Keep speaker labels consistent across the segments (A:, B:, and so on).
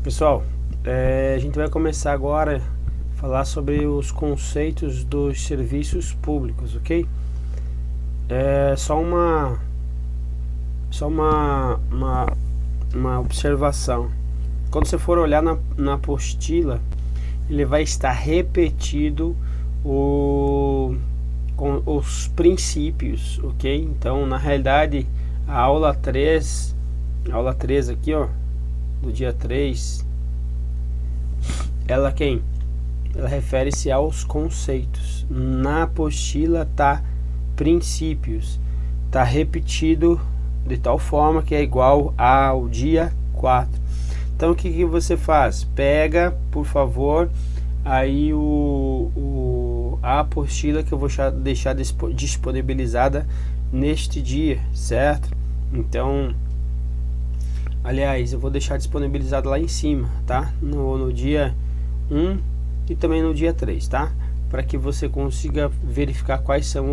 A: Pessoal, a gente vai começar agora a falar sobre os conceitos dos serviços públicos, ok? Uma observação. Quando você for olhar na apostila, ele vai estar repetido com os princípios, ok? Então, na realidade, a aula 3 aqui, ó, do dia 3, ela refere-se aos conceitos. Na apostila tá princípios, tá repetido de tal forma que é igual ao dia 4. Então o que você faz? Pega, por favor, aí a apostila que eu vou deixar disponibilizada neste dia, certo? Então, aliás, eu vou deixar disponibilizado lá em cima, tá? No dia 1 e também no dia 3, tá? Para que você consiga verificar quais são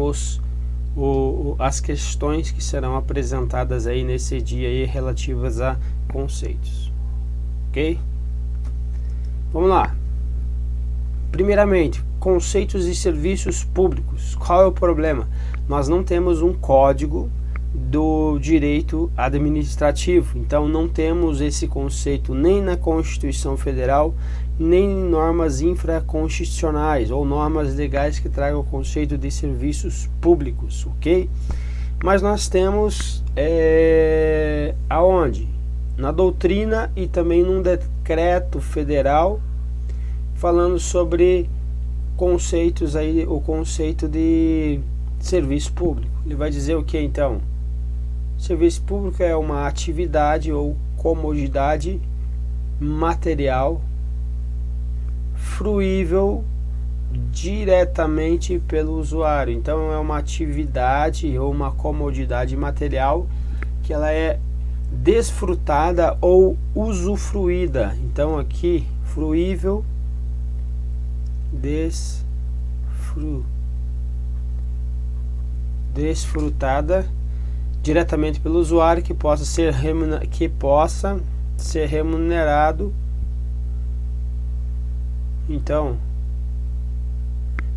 A: as questões que serão apresentadas aí nesse dia aí relativas a conceitos, ok? Vamos lá. Primeiramente, conceitos e serviços públicos. Qual é o problema? Nós não temos um código do direito administrativo, então não temos esse conceito nem na Constituição Federal, nem em normas infraconstitucionais ou normas legais que tragam o conceito de serviços públicos, ok? Mas nós temos aonde? Na doutrina e também num decreto federal falando sobre conceitos aí, o conceito de serviço público. Ele vai dizer o que então? Serviço público é uma atividade ou comodidade material fruível diretamente pelo usuário. Então é uma atividade ou uma comodidade material que ela é desfrutada ou usufruída. Então aqui fruível, desfrutada diretamente pelo usuário, que possa ser remunerado, então,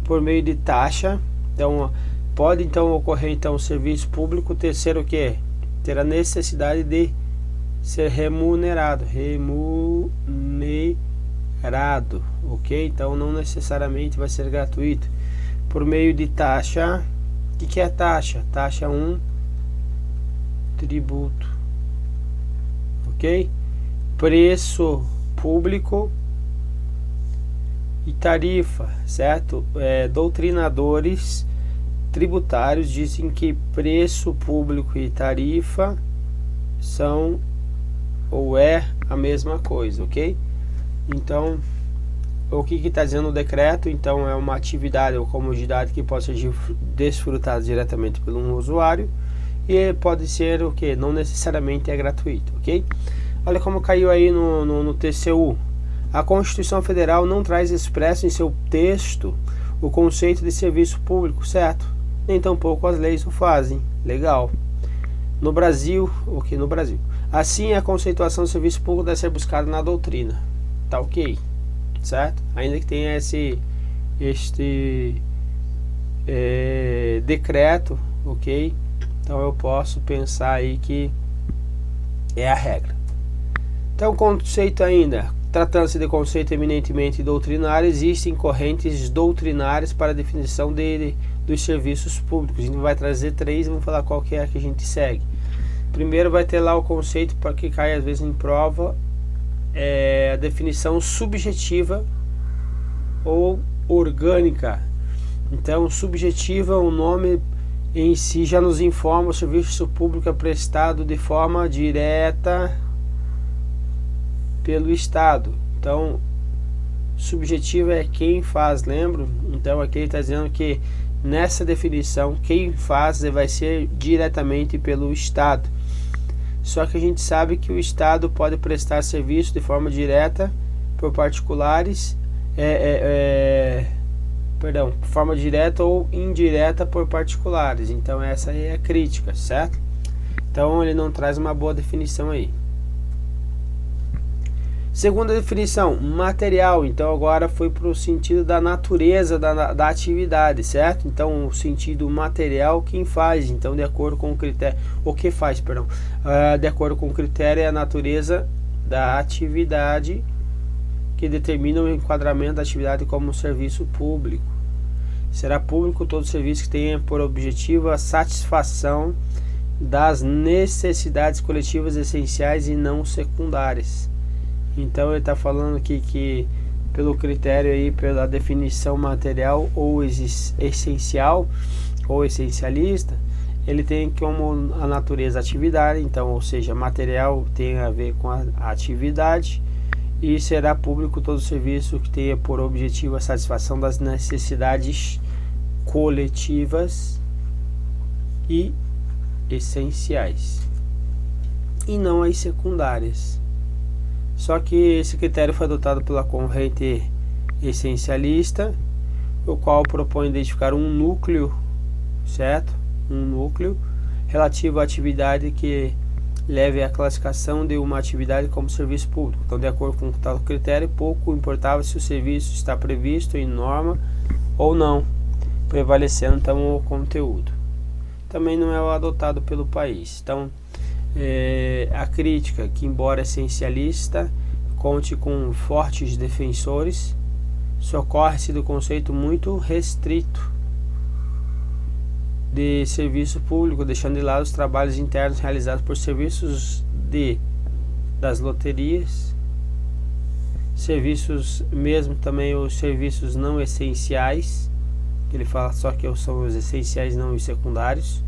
A: por meio de taxa. Então pode então ocorrer então o serviço público ter o que? Ter a necessidade de ser remunerado, ok? Então não necessariamente vai ser gratuito. Por meio de taxa. O que é taxa? Taxa é um tributo, ok? Preço público e tarifa, certo? Doutrinadores tributários dizem que preço público e tarifa são ou é a mesma coisa, ok? Então, o que está dizendo o decreto? Então, é uma atividade ou comodidade que pode ser desfrutada diretamente pelo usuário e pode ser o que? Não necessariamente é gratuito, ok? Olha como caiu aí no TCU. A Constituição Federal não traz expresso em seu texto o conceito de serviço público, certo? Nem tampouco as leis o fazem. Legal. No Brasil, o que no Brasil? Assim, a conceituação do serviço público deve ser buscada na doutrina. Tá ok? Certo? Ainda que tenha este decreto, ok? Então eu posso pensar aí que é a regra. Então, conceito ainda. Tratando-se de conceito eminentemente doutrinário, existem correntes doutrinárias para a definição dos serviços públicos. A gente vai trazer 3 e vamos falar qual que é a que a gente segue. Primeiro vai ter lá o conceito, para que cai às vezes em prova, a definição subjetiva ou orgânica. Então, subjetiva, o nome em si já nos informa: o serviço público é prestado de forma direta pelo Estado. Então, subjetiva é quem faz, lembra? Então aqui ele está dizendo que nessa definição quem faz vai ser diretamente pelo Estado. Só que a gente sabe que o Estado pode prestar serviço de forma direta por particulares, forma direta ou indireta por particulares. Então essa aí é a crítica, certo? Então ele não traz uma boa definição aí. Segunda definição, material. Então agora foi para o sentido da natureza da atividade, certo? Então o sentido material, quem faz, então de acordo com o critério, o que faz, perdão, de acordo com o critério é a natureza da atividade que determina o enquadramento da atividade como um serviço público. Será público todo serviço que tenha por objetivo a satisfação das necessidades coletivas essenciais e não secundárias. Então ele está falando aqui que pelo critério aí, pela definição material ou essencial ou essencialista, ele tem como a natureza atividade, então, ou seja, material tem a ver com a atividade, e será público todo serviço que tenha por objetivo a satisfação das necessidades coletivas e essenciais, e não as secundárias. Só que esse critério foi adotado pela corrente essencialista, o qual propõe identificar um núcleo, certo? Um núcleo relativo à atividade que leve à classificação de uma atividade como serviço público. Então, de acordo com tal critério, pouco importava se o serviço está previsto em norma ou não, prevalecendo então o conteúdo. Também não é o adotado pelo país. Então, a crítica, que embora essencialista, conte com fortes defensores, socorre-se do conceito muito restrito de serviço público, deixando de lado os trabalhos internos realizados por serviços das loterias, serviços mesmo também os serviços não essenciais, que ele fala só que são os essenciais, não os secundários.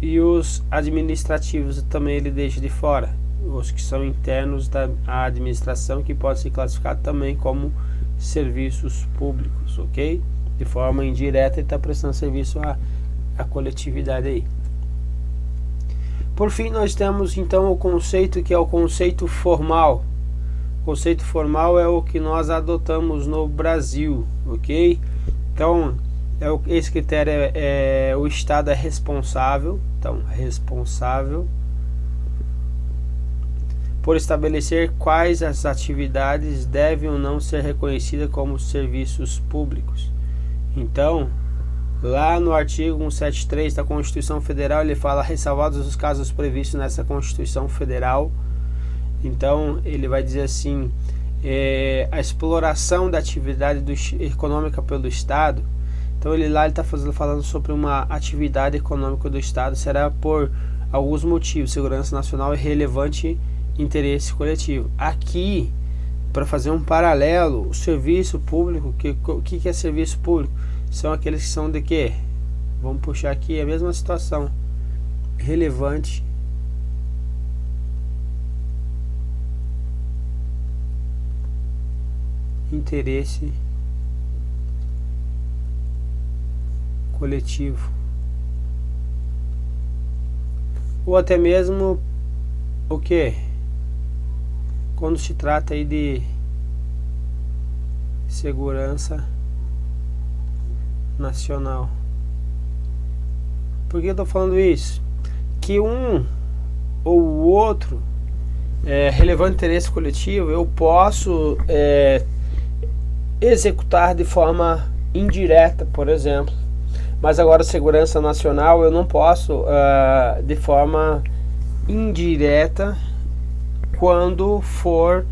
A: E os administrativos também ele deixa de fora, os que são internos da administração, que pode ser classificado também como serviços públicos, ok? De forma indireta ele está prestando serviço à coletividade aí. Por fim, nós temos então o conceito que é o conceito formal. O conceito formal é o que nós adotamos no Brasil, ok? Então esse critério o Estado é responsável, então responsável por estabelecer quais as atividades devem ou não ser reconhecidas como serviços públicos. Então, lá no artigo 173 da Constituição Federal, ele fala ressalvados os casos previstos nessa Constituição Federal. Então, ele vai dizer assim, a exploração da atividade econômica pelo Estado. Então ele está falando sobre uma atividade econômica do Estado, será por alguns motivos, segurança nacional e relevante interesse coletivo. Aqui, para fazer um paralelo, o serviço público, o que é serviço público? São aqueles que são de quê? Vamos puxar aqui a mesma situação. Relevante interesse coletivo, ou até mesmo o que? Quando se trata aí de segurança nacional. Por que eu estou falando isso? Que um ou o outro relevante interesse coletivo eu posso executar de forma indireta, por exemplo. Mas agora segurança nacional eu não posso de forma indireta quando for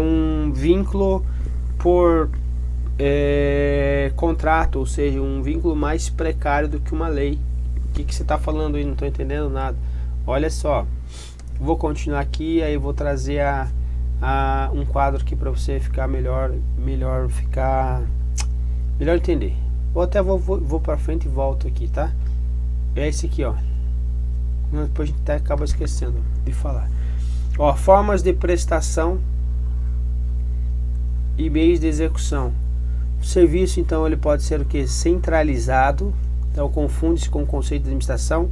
A: um vínculo por contrato, ou seja, um vínculo mais precário do que uma lei. O que você está falando aí? Não estou entendendo nada. Olha só, vou continuar aqui, aí vou trazer um quadro aqui para você ficar melhor entender. Ou até vou para frente e volto aqui, tá? É esse aqui, ó. Depois a gente até acaba esquecendo de falar. Ó, formas de prestação e meios de execução. O serviço, então, ele pode ser o que? Centralizado. Então, confunde-se com o conceito de administração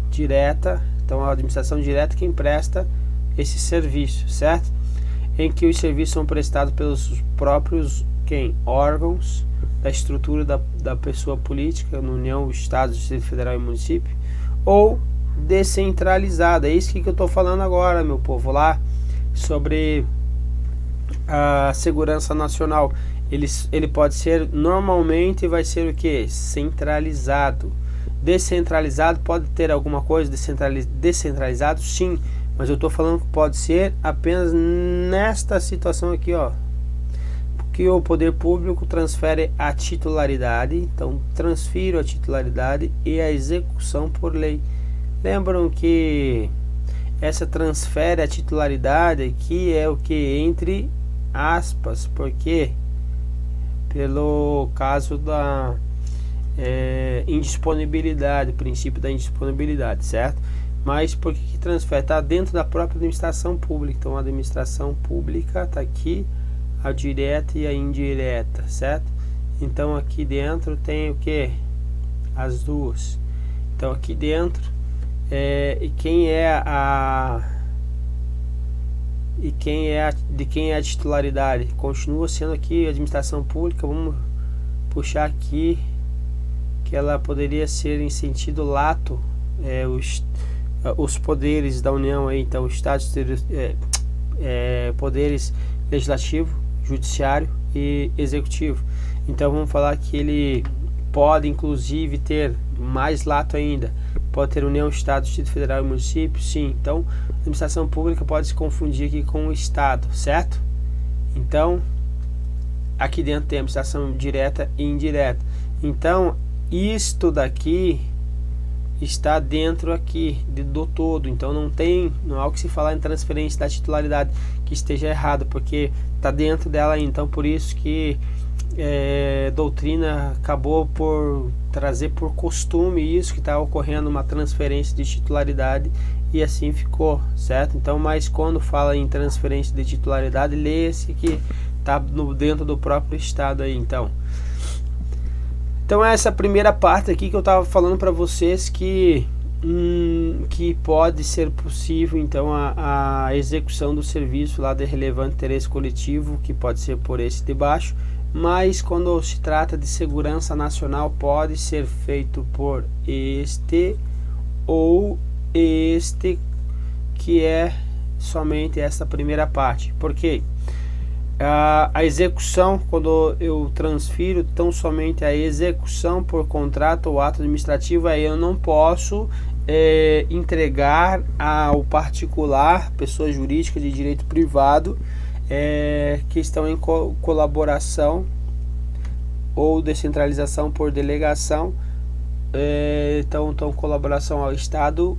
A: direta. Então, a administração direta é quem presta esse serviço, certo? Em que os serviços são prestados pelos próprios órgãos da estrutura da pessoa política, na União, Estado, Distrito Federal e Município, ou descentralizada. É isso que eu estou falando agora, meu povo. Lá sobre a segurança nacional. Ele pode ser, normalmente vai ser o que? Centralizado. Descentralizado pode ter alguma coisa descentralizado, sim, mas eu estou falando que pode ser apenas nesta situação aqui, ó, que o poder público transfere a titularidade. Então transfiro a titularidade e a execução por lei. Lembram que essa transfere a titularidade aqui é o que? Entre aspas, porque pelo caso da indisponibilidade, princípio da indisponibilidade, certo? Mas por que transfere? Está dentro da própria administração pública. Então a administração pública está aqui, a direta e a indireta, certo? Então aqui dentro tem o que? As duas. Então aqui dentro de quem é a titularidade? Continua sendo aqui a administração pública. Vamos puxar aqui que ela poderia ser em sentido lato, os poderes da União aí. Então o Estado, poderes legislativo, judiciário e executivo. Então vamos falar que ele pode inclusive ter mais lato ainda, pode ter União, Estado, Distrito Federal e município, sim. Então a administração pública pode se confundir aqui com o Estado, certo? Então aqui dentro tem a administração direta e indireta. Então isto daqui está dentro aqui do todo. Então não há o que se falar em transferência da titularidade que esteja errado, porque está dentro dela. Então por isso que doutrina acabou por trazer por costume isso, que está ocorrendo uma transferência de titularidade, e assim ficou, certo? Então, mas quando fala em transferência de titularidade, lê-se que está dentro do próprio Estado aí. Então essa primeira parte aqui que eu estava falando para vocês que pode ser possível então a execução do serviço lá de relevante interesse coletivo, que pode ser por esse de baixo, mas quando se trata de segurança nacional pode ser feito por este ou este, que é somente essa primeira parte. Por quê? A execução, quando eu transfiro tão somente a execução por contrato ou ato administrativo, aí eu não posso entregar ao particular, pessoa jurídica de direito privado, que estão em colaboração ou descentralização por delegação, então colaboração ao Estado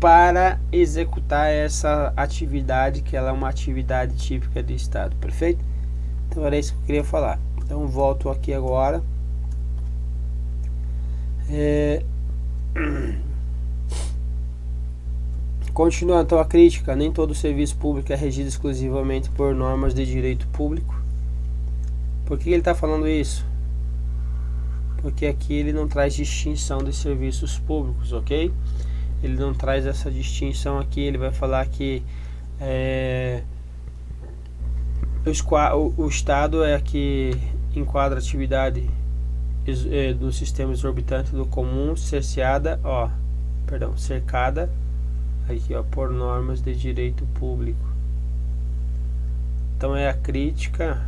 A: para executar essa atividade, que ela é uma atividade típica do Estado, perfeito? Então era isso que eu queria falar. Então volto aqui agora. Continuando então a crítica, nem todo serviço público é regido exclusivamente por normas de direito público. Por que ele está falando isso? Porque aqui ele não traz distinção de serviços públicos, ok? Ele não traz essa distinção aqui. Ele vai falar que o Estado é que enquadra a atividade do sistema exorbitante do comum, cercada aqui, ó, por normas de direito público. Então a crítica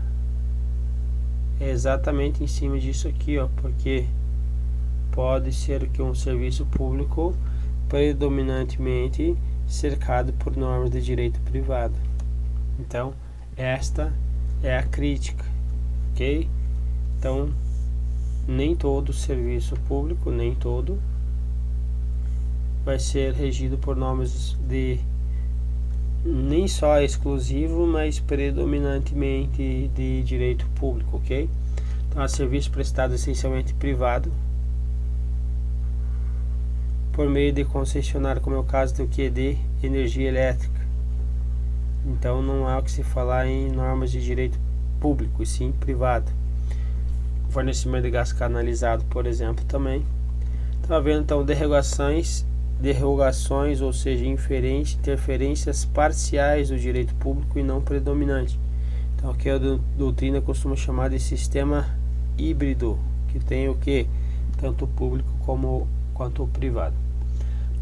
A: é exatamente em cima disso aqui, ó, porque pode ser que um serviço público predominantemente cercado por normas de direito privado. Então esta é a crítica, ok? Então nem todo serviço público, nem todo vai ser regido por normas de nem só exclusivo, mas predominantemente de direito público, ok? Então há serviço prestado essencialmente privado por meio de concessionário, como é o caso do que de energia elétrica. Então não há o que se falar em normas de direito público, e sim privado. Fornecimento de gás canalizado, por exemplo, também. Está vendo então derrogações, ou seja, interferências parciais do direito público e não predominante. Então aqui a doutrina costuma chamar de sistema híbrido, que tem o que? Tanto o público quanto o privado.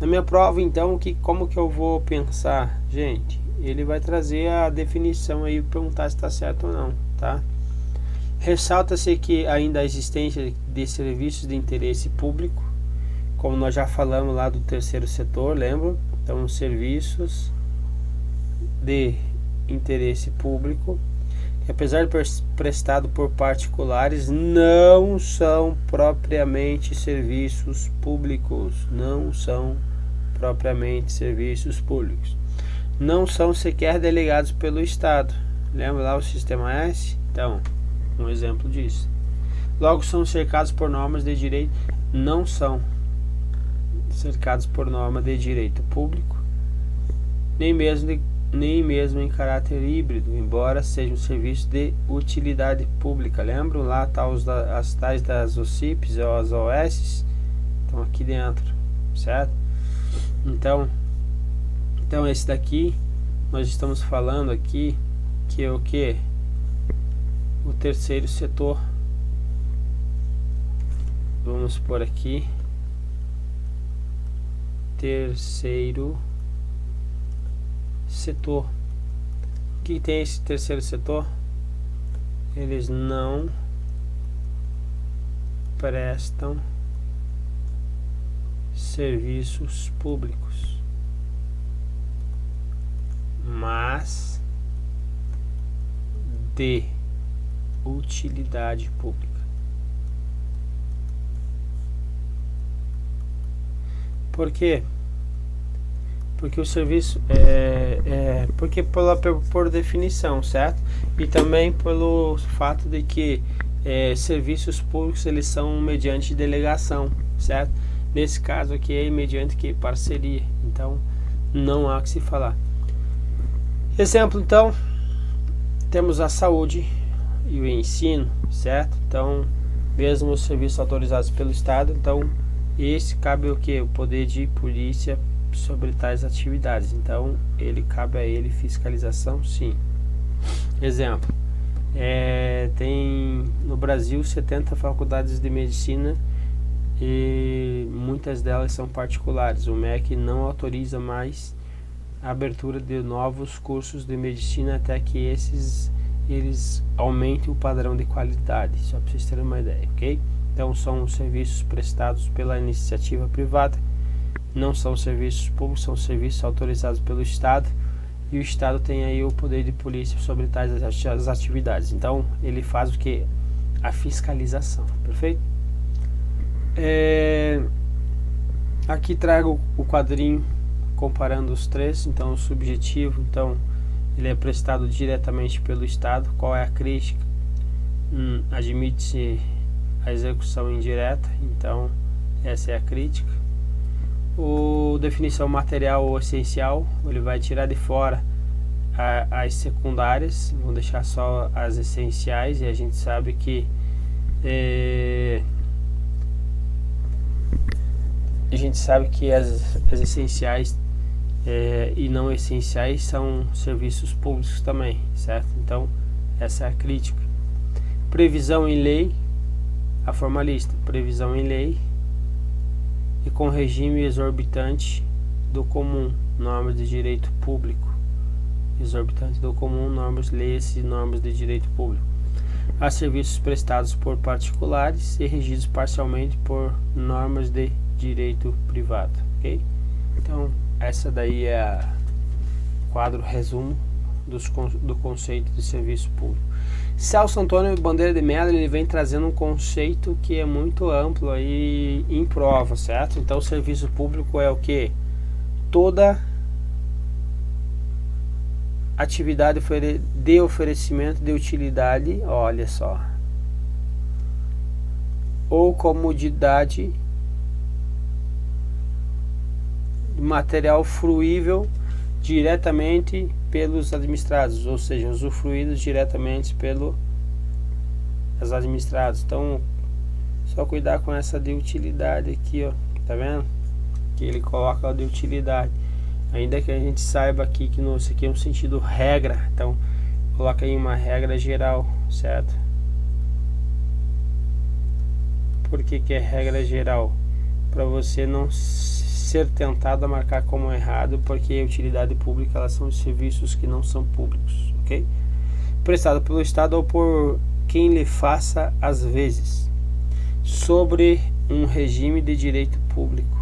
A: Na minha prova, então, como que eu vou pensar? Gente, ele vai trazer a definição aí, perguntar se está certo ou não, tá? Ressalta-se que ainda a existência de serviços de interesse público, como nós já falamos lá do terceiro setor, lembra? Então, serviços de interesse público, que apesar de prestado por particulares, não são propriamente serviços públicos, não são propriamente serviços públicos, não são sequer delegados pelo Estado. Lembra lá o Sistema S? Então, um exemplo disso. Logo, são cercados por normas de direito, não são cercados por norma de direito público, nem mesmo em caráter híbrido, embora seja um serviço de utilidade pública. Lembram lá as tais das OCIPs ou as OS? Estão aqui dentro, certo? Então esse daqui nós estamos falando aqui que é o que? O terceiro setor. Vamos por aqui, terceiro setor. O que tem esse terceiro setor? Eles não prestam serviços públicos, mas de utilidade pública. Por quê? Porque o serviço porque por definição, certo? E também pelo fato de que serviços públicos eles são mediante delegação, certo? Nesse caso aqui é mediante que parceria, então não há que se falar. Exemplo, então, temos a saúde e o ensino, certo? Então, mesmo os serviços autorizados pelo Estado, então esse cabe o que? O poder de polícia sobre tais atividades. Então, ele cabe a ele fiscalização, sim. Exemplo, tem no Brasil 70 faculdades de medicina e muitas delas são particulares. O MEC não autoriza mais a abertura de novos cursos de medicina até que eles aumentem o padrão de qualidade, só para vocês terem uma ideia, ok? Então são serviços prestados pela iniciativa privada, não são serviços públicos, são serviços autorizados pelo Estado, e o Estado tem aí o poder de polícia sobre tais atividades. Então ele faz o que? A fiscalização, perfeito? Aqui trago o quadrinho comparando os três. Então o subjetivo, então ele é prestado diretamente pelo Estado. Qual é a crítica? Admite-se a execução indireta, então essa é a crítica. O definição material ou essencial, ele vai tirar de fora as secundárias, vão deixar só as essenciais, e a gente sabe que as essenciais e não essenciais são serviços públicos também, certo? Então essa é a crítica. Previsão em lei, a formalista, previsão em lei e com regime exorbitante do comum, normas de direito público, exorbitante do comum, normas, leis e normas de direito público. Há serviços prestados por particulares e regidos parcialmente por normas de direito privado, ok? Então essa daí é o quadro resumo do conceito de serviço público. Celso Antônio Bandeira de Mello, ele vem trazendo um conceito que é muito amplo aí em prova, certo? Então o serviço público é o que? Toda atividade de oferecimento de utilidade, olha só, ou comodidade material fruível diretamente pelos administrados, ou seja, usufruídos diretamente pelos administrados. Então, só cuidar com essa de utilidade aqui, ó, tá vendo? Que ele coloca de utilidade, ainda que a gente saiba aqui que isso aqui é um sentido regra, então coloca aí uma regra geral, certo? Por que que é regra geral? Para você não ser tentado a marcar como errado, porque a utilidade pública elas são os serviços que não são públicos, ok? Prestado pelo Estado ou por quem lhe faça às vezes, sobre um regime de direito público.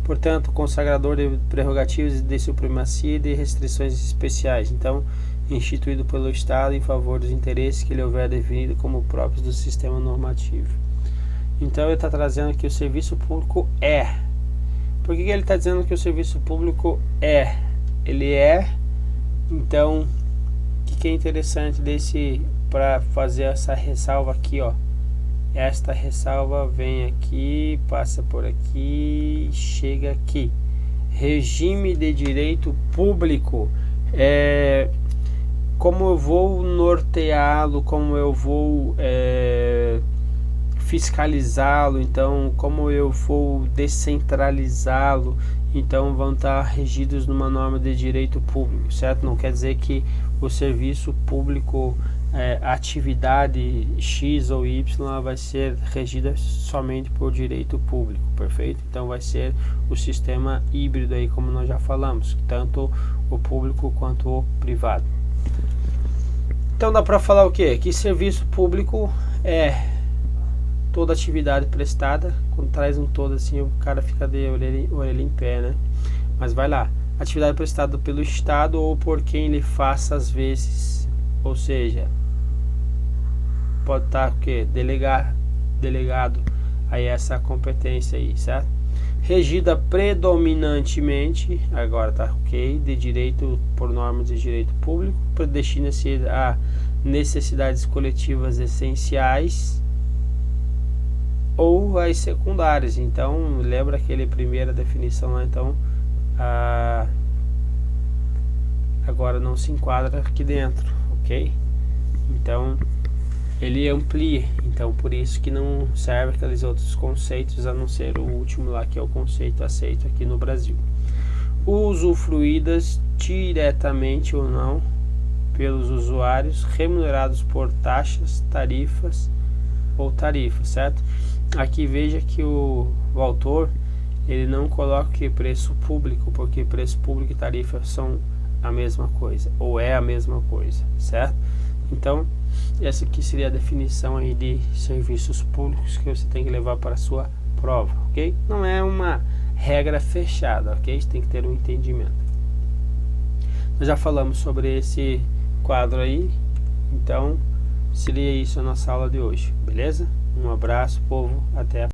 A: Portanto, consagrador de prerrogativas de supremacia e de restrições especiais, então, instituído pelo Estado em favor dos interesses que ele houver definido como próprios do sistema normativo. Então, ele está trazendo que o serviço público é. Por que ele está dizendo que o serviço público é? Ele é, então, o que é interessante para fazer essa ressalva aqui, ó. Esta ressalva vem aqui, passa por aqui, chega aqui. Regime de direito público. Como eu vou norteá-lo, como eu vou fiscalizá-lo, então como eu vou descentralizá-lo, então vão estar regidos numa norma de direito público, certo? Não quer dizer que o serviço público, a atividade X ou Y vai ser regida somente por direito público, perfeito? Então vai ser o sistema híbrido aí, como nós já falamos, tanto o público quanto o privado. Então dá para falar o quê? Que serviço público é toda atividade prestada. Quando traz um todo assim, o cara fica de orelha em pé, né? Mas vai lá. Atividade prestada pelo Estado ou por quem lhe faça às vezes. Ou seja, pode estar o quê? Delegado aí essa competência aí, certo? Regida predominantemente, agora tá ok, de direito por normas de direito público, destina-se a necessidades coletivas essenciais ou as secundárias. Então, lembra aquele primeira definição lá, então agora não se enquadra aqui dentro, ok? Então, ele amplia, então por isso que não serve aqueles outros conceitos, a não ser o último lá, que é o conceito aceito aqui no Brasil. Usufruídas diretamente ou não pelos usuários, remunerados por taxas, tarifas ou tarifas, certo? Aqui veja que o autor, ele não coloca que preço público, porque preço público e tarifa são a mesma coisa, ou é a mesma coisa, certo? Então, essa aqui seria a definição aí de serviços públicos que você tem que levar para a sua prova, ok? Não é uma regra fechada, ok? Você tem que ter um entendimento. Nós já falamos sobre esse quadro aí, então seria isso a nossa aula de hoje, beleza? Um abraço, povo, até a